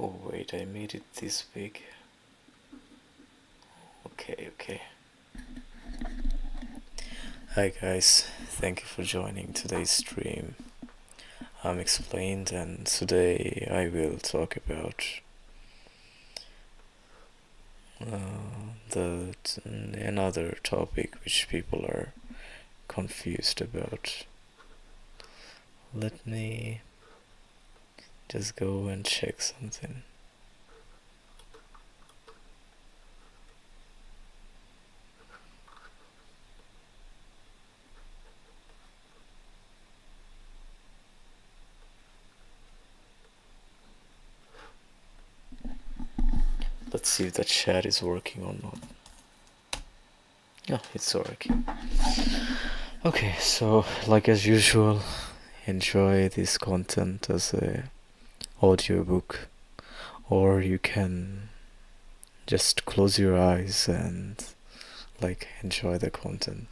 Oh wait, I made it this big. Okay. Hi guys, thank you for joining today's stream. I'm Explained, and today I will talk about another topic which people are confused about. Let me just go and check something. Let's see if the chat is working or not. Yeah, it's working. Okay, so like as usual, enjoy this content as a audiobook, or you can just close your eyes and enjoy the content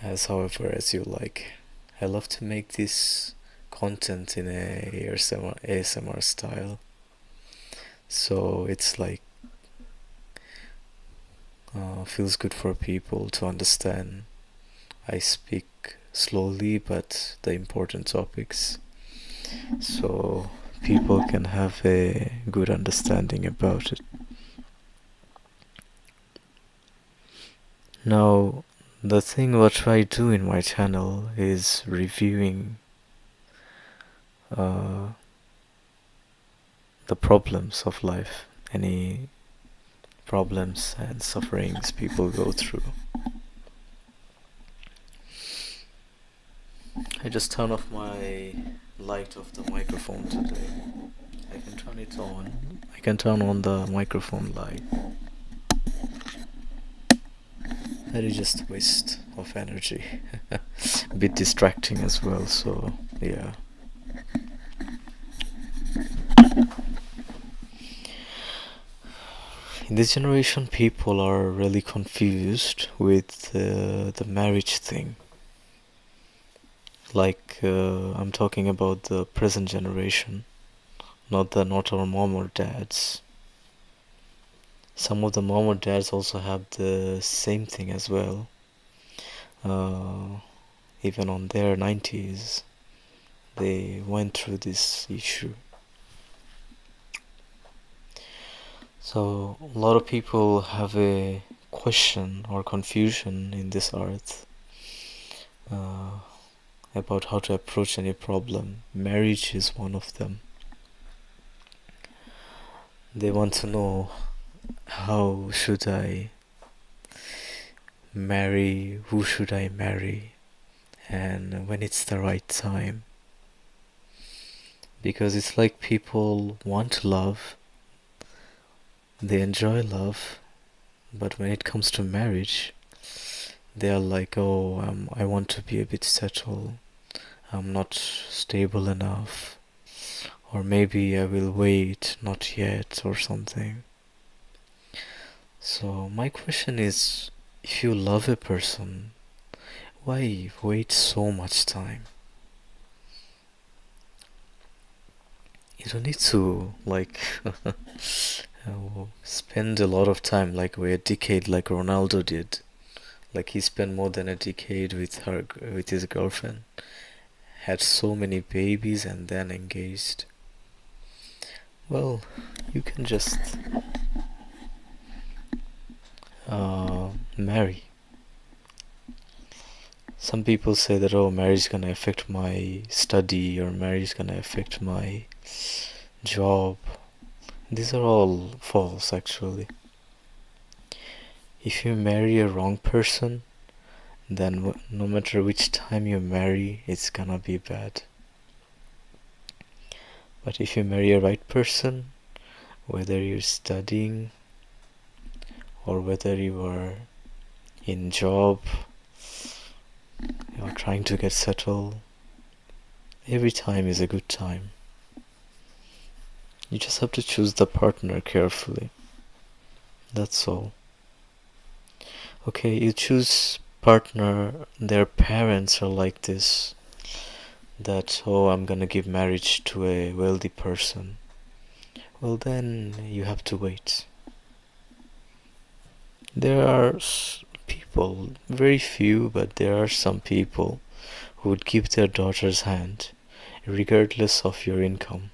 as however as you like. I love to make this content in a ASMR style, so it's feels good for people to understand. I speak slowly but the important topics, so people can have a good understanding about it. Now, the thing what I do in my channel is reviewing the problems of life, any problems and sufferings people go through. I just turn off my light of the microphone today. I can turn it on. I can turn on the microphone light. That is just waste of energy. A bit distracting as well, so yeah. In this generation, people are really confused with the marriage thing. I'm talking about the present generation, not our mom or dads. Some of the mom or dads also have the same thing as well. Even on their 90s, they went through this issue. So a lot of people have a question or confusion in this earth about how to approach any problem. Marriage is one of them. They want to know, how should I marry, who should I marry, and when it's the right time. Because it's like people want love, they enjoy love, but when it comes to marriage, they are like, oh, I want to be a bit settled, I'm not stable enough, or maybe I will wait, not yet, or something. So my question is, if you love a person, why wait so much time? You don't need to spend a lot of time, like a decade, like Ronaldo did. Like he spent more than a decade with his girlfriend, had so many babies, and then engaged. Well, you can just marry. Some people say that, oh, marriage is gonna affect my study, or marriage is gonna affect my job. These are all false, actually. If you marry a wrong person, then no matter which time you marry, it's gonna be bad. But if you marry a right person, whether you're studying or whether you are in job, you're trying to get settled, every time is a good time. You just have to choose the partner carefully. That's all. Okay, you choose partner, their parents are like this, that, oh, I'm gonna give marriage to a wealthy person, well, then you have to wait. There are people, very few, but there are some people who would give their daughter's hand regardless of your income.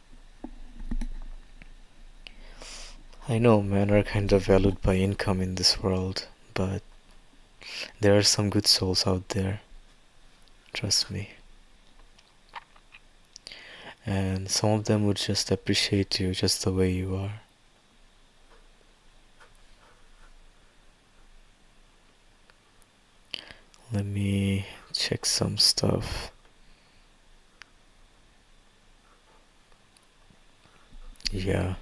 I know men are kind of valued by income in this world, but there are some good souls out there, trust me. And some of them would just appreciate you just the way you are. Let me check some stuff. Yeah.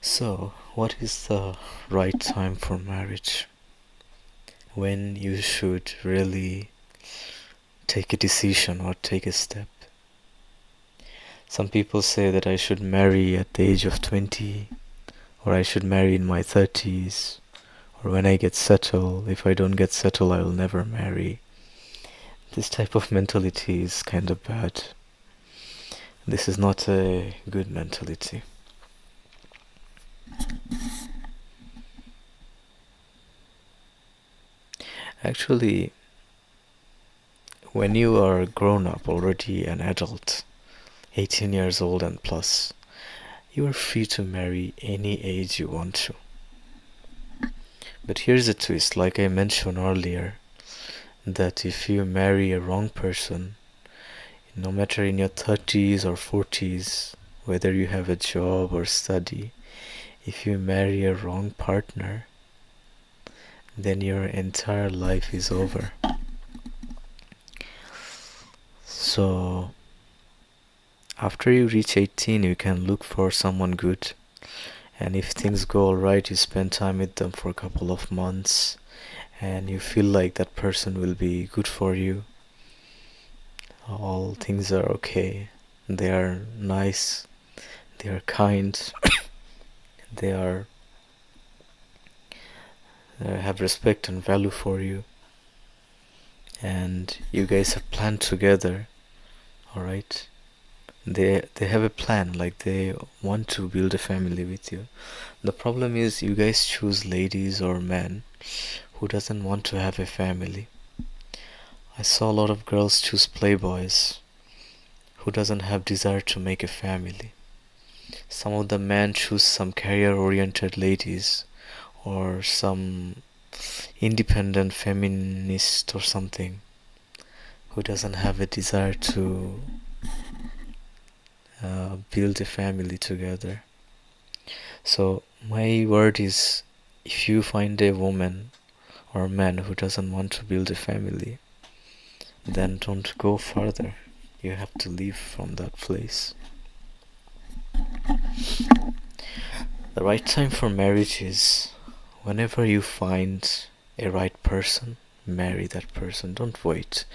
So, what is the right time for marriage? When you should really take a decision or take a step? Some people say that I should marry at the age of 20, or I should marry in my 30s, or when I get settled. If I don't get settled, I will never marry. This type of mentality is kind of bad. This is not a good mentality. Actually, when you are grown up, already an adult, 18 years old and plus, you are free to marry any age you want to. But here's a twist, like I mentioned earlier, that if you marry a wrong person, no matter in your 30s or 40s, whether you have a job or study, if you marry a wrong partner, then your entire life is over. So, after you reach 18, you can look for someone good. And if things go alright, you spend time with them for a couple of months, and you feel like that person will be good for you. All things are okay. They are nice. They are kind. They are have respect and value for you. And you guys have planned together. Alright? They have a plan, like they want to build a family with you. The problem is you guys choose ladies or men who doesn't want to have a family. I saw a lot of girls choose playboys who doesn't have desire to make a family. Some of the men choose some career-oriented ladies or some independent feminist or something who doesn't have a desire to build a family together. So my word is, if you find a woman or a man who doesn't want to build a family, then don't go further. You have to leave from that place. The right time for marriage is whenever you find a right person, marry that person. Don't wait.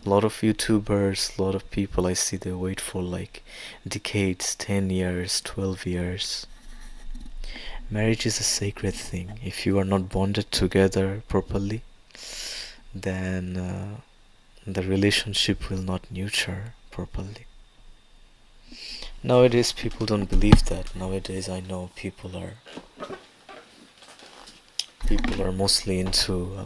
A lot of YouTubers, a lot of people I see, they wait for like decades, 10 years, 12 years. Marriage is a sacred thing. If you are not bonded together properly, then the relationship will not nurture properly. Nowadays people don't believe that. Nowadays I know people are mostly into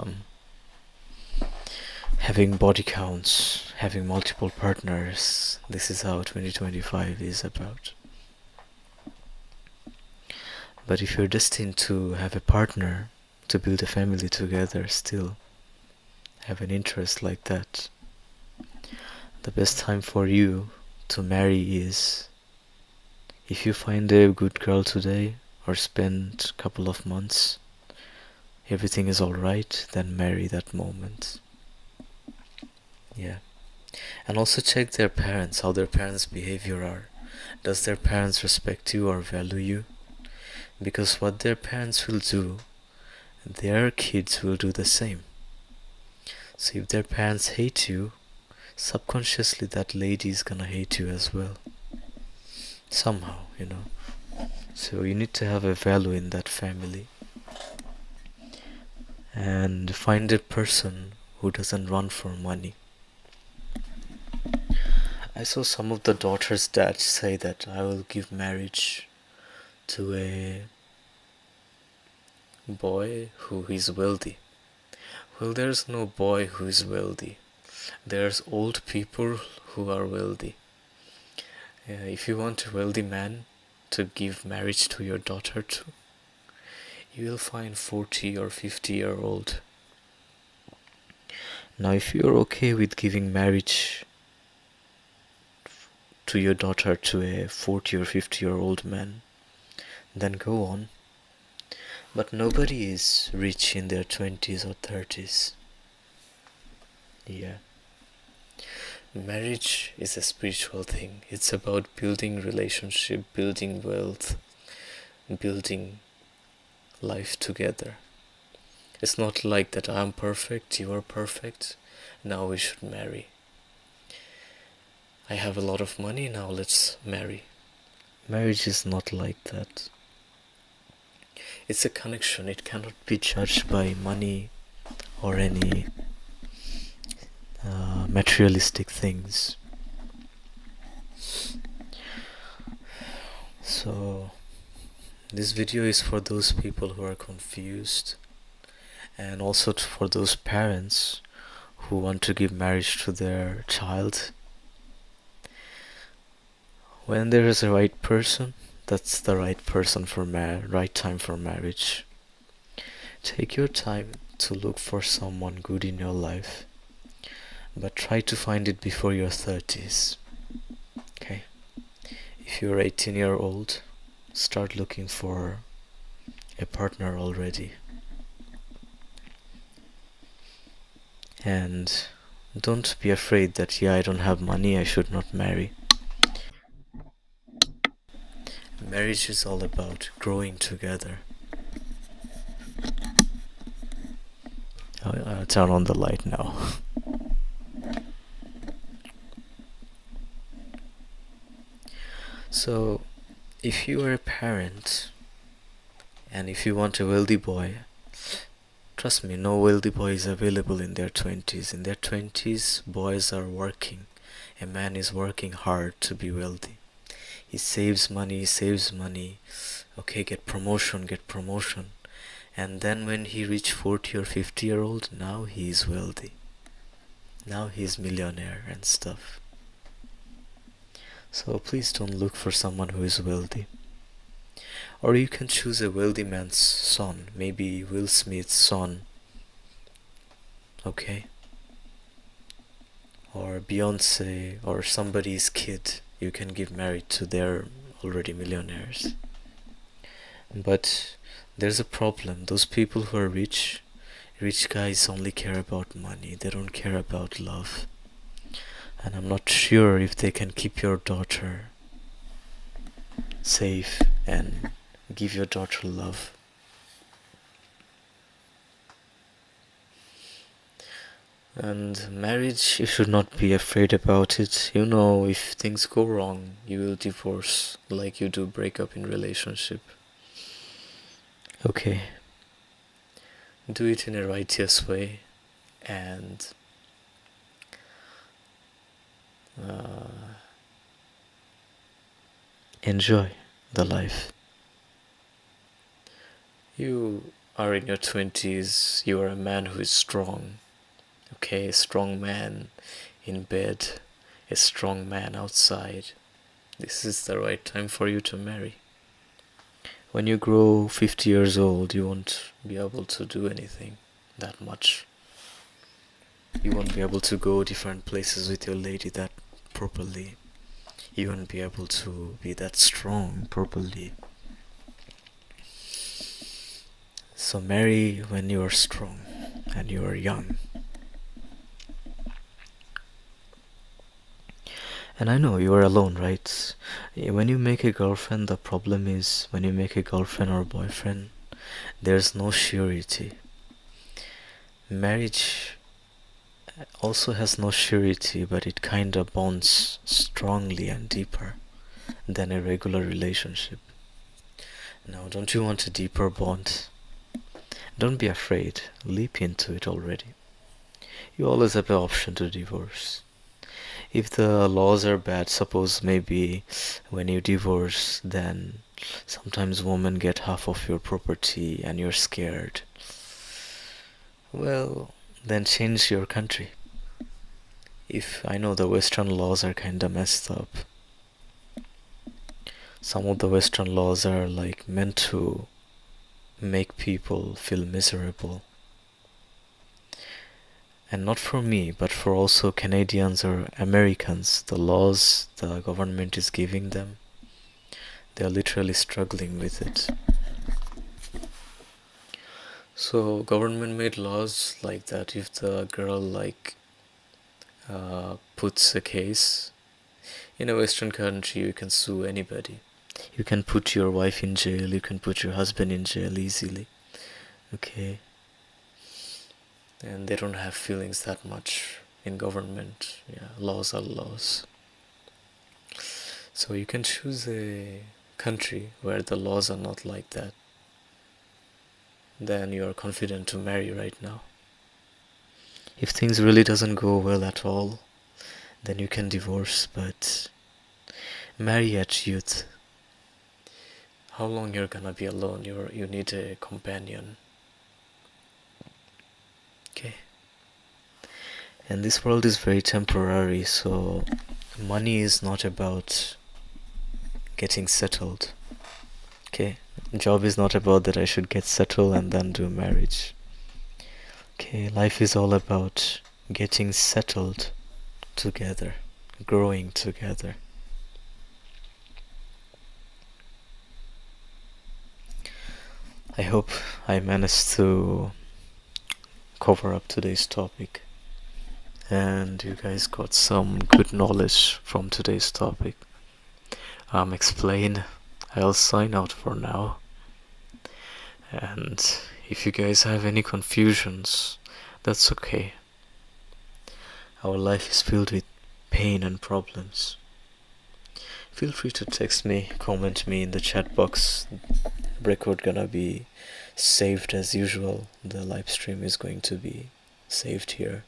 having body counts, having multiple partners. This is how 2025 is about. But if you're destined to have a partner, to build a family together, still have an interest like that, the best time for you to marry is, if you find a good girl today or spend a couple of months, everything is alright, then marry that moment. Yeah. And also check their parents, how their parents' behavior are. Does their parents respect you or value you? Because what their parents will do, their kids will do the same. So if their parents hate you, subconsciously that lady is gonna hate you as well. Somehow, you know. So you need to have a value in that family. And find a person who doesn't run for money. I saw some of the daughters' dads say that I will give marriage to a boy who is wealthy. Well, there's no boy who is wealthy. There's old people who are wealthy. If you want a wealthy man to give marriage to your daughter to, you will find 40 or 50-year-old. Now, if you're okay with giving marriage to your daughter to a 40 or 50-year-old man, then go on. But nobody is rich in their 20s or 30s. Yeah. Marriage is a spiritual thing. It's about building relationship, building wealth, building life together. It's not like that I'm perfect, you are perfect, now we should marry. I have a lot of money, now let's marry. Marriage is not like that. It's a connection. It cannot be judged by money or any materialistic things. So this video is for those people who are confused, and also for those parents who want to give marriage to their child. When there is a right person, that's the right person for right time for marriage. Take your time to look for someone good in your life, but try to find it before your 30s. Okay? If you're 18-year-old, start looking for a partner already. And don't be afraid that, I don't have money, I should not marry. Marriage is all about growing together. I'll turn on the light now. So, if you are a parent and if you want a wealthy boy, trust me, no wealthy boy is available in their 20s. In their 20s, boys are working. A man is working hard to be wealthy. He saves money. Okay, get promotion. And then when he reach 40 or 50-year-old, now he is wealthy. Now he is millionaire and stuff. So please don't look for someone who is wealthy. Or you can choose a wealthy man's son, maybe Will Smith's son. Okay? Or Beyonce or somebody's kid. You can give marriage to, their already millionaires. But there's a problem. Those people who are rich guys only care about money. They don't care about love. And I'm not sure if they can keep your daughter safe and give your daughter love. And marriage, you should not be afraid about it. You know, if things go wrong, you will divorce like you do break up in relationship. Okay. Do it in a righteous way and enjoy the life. You are in your 20s, you are a man who is strong. Okay, a strong man in bed, a strong man outside. This is the right time for you to marry. When you grow 50 years old, you won't be able to do anything that much. You won't be able to go different places with your lady that properly. You won't be able to be that strong properly. So marry when you are strong and you are young. And I know you are alone, right? When you make a girlfriend, the problem is when you make a girlfriend or boyfriend, there's no surety. Marriage also has no surety, but it kinda bonds strongly and deeper than a regular relationship. Now, don't you want a deeper bond? Don't be afraid, leap into it already. You always have the option to divorce. If the laws are bad, suppose maybe when you divorce, then sometimes women get half of your property and you're scared. Well, then change your country. If I know the Western laws are kinda messed up, some of the Western laws are like meant to make people feel miserable. And not for me, but for also Canadians or Americans, the laws the government is giving them, they are literally struggling with it. So government made laws like that if the girl puts a case in a Western country, you can sue anybody. You can put your wife in jail, you can put your husband in jail easily. Okay. And they don't have feelings that much in government. Yeah, laws are laws. So you can choose a country where the laws are not like that. Then you are confident to marry right now. If things really doesn't go well at all, then you can divorce, but marry at youth. How long you're gonna be alone? You need a companion. Okay. And this world is very temporary, so money is not about getting settled. Okay. Job is not about that I should get settled and then do marriage. Okay, life is all about getting settled together, growing together. I hope I managed to cover up today's topic and you guys got some good knowledge from today's topic. Explain. I'll sign out for now. And if you guys have any confusions, that's okay. Our life is filled with pain and problems. Feel free to text me, comment me in the chat box. Record gonna be saved as usual. The live stream is going to be saved here.